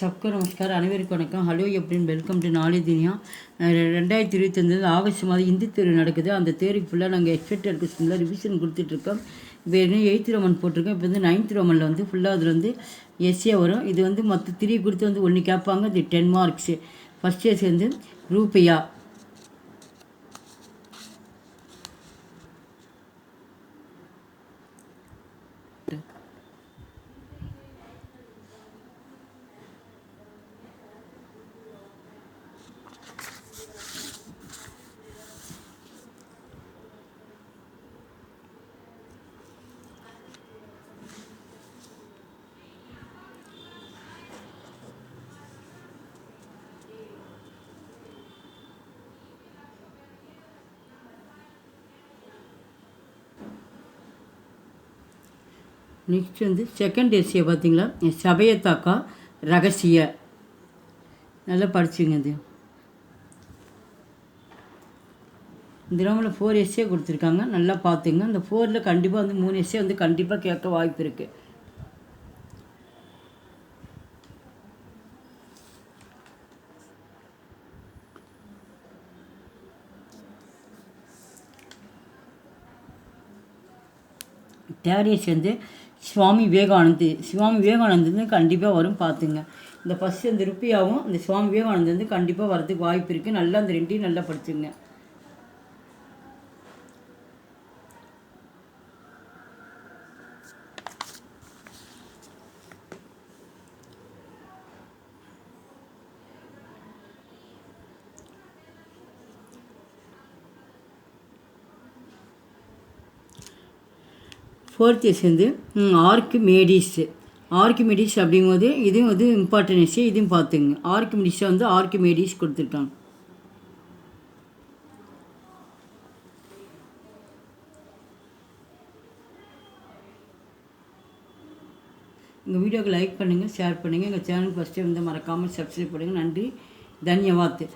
सबको नमस्कार அனைவருக்கும் வணக்கம். ஹலோ எப்படின்னு welcome to knowledge Duniya. 2025 August மாதம் இந்தி தேர்வு நடக்குது. அந்த தேர்வுக்கு ஃபுல்லாக நாங்கள் எக்ஸ்பெக்டட் கொஸ்டினில் ரிவிஷன் கொடுத்துட்ருக்கோம். இப்போ என்ன 8th ரோமன் போட்டிருக்கோம். இப்போ வந்து 9th ரோமனில் வந்து ஃபுல்லாக அதில் வந்து எஸ்ஏ வரும். இது வந்து மற்ற 3 கொடுத்து வந்து ஒன்று கேட்பாங்க. இது 10 மார்க்ஸு. ஃபஸ்ட் இயர்ஸ் வந்து ரூபையா. நெக்ஸ்ட் வந்து செகண்ட் எஸ்ஏ பார்த்தீங்களா, சபையத்தாக்கா ரகசிய. நல்லா படிச்சுங்க. இது இந்த ரோமில் 4 எஸ்ஏ கொடுத்துருக்காங்க. நல்லா பார்த்துங்க. அந்த 4ல் கண்டிப்பாக வந்து 3 எஸ்ஏ வந்து கண்டிப்பாக கேட்க வாய்ப்பு இருக்குது. தேர்ட் இயர்ஸ் வந்து சுவாமி விவேகானந்த் வந்து கண்டிப்பாக வரும். பார்த்துங்க. இந்த ஃபஸ்ட்டு அந்த ருப்பியாவும் இந்த சுவாமி விவேகானந்த் வந்து கண்டிப்பாக வரதுக்கு வாய்ப்பு இருக்குது. நல்லா அந்த ரெண்டையும் நல்லா படிச்சுங்க. ஃபோர்த் இயர்ஸ் வந்து ஆர்கிமெடிஸ் அப்படிங்கும்போது இதுவும் வந்து இம்பார்ட்டன்ட் விஷயம். இதுவும் பார்த்துங்க. ஆர்கிமெடிஸை வந்து ஆர்கிமெடிஸ் கொடுத்துருக்காங்க. எங்கள் வீடியோக்கு லைக் பண்ணுங்கள், ஷேர் பண்ணுங்கள். எங்கள் சேனல் ஃபஸ்ட்டு வந்து மறக்காமல் சப்ஸ்கிரைப் பண்ணுங்கள். நன்றி, தன்யவாத்.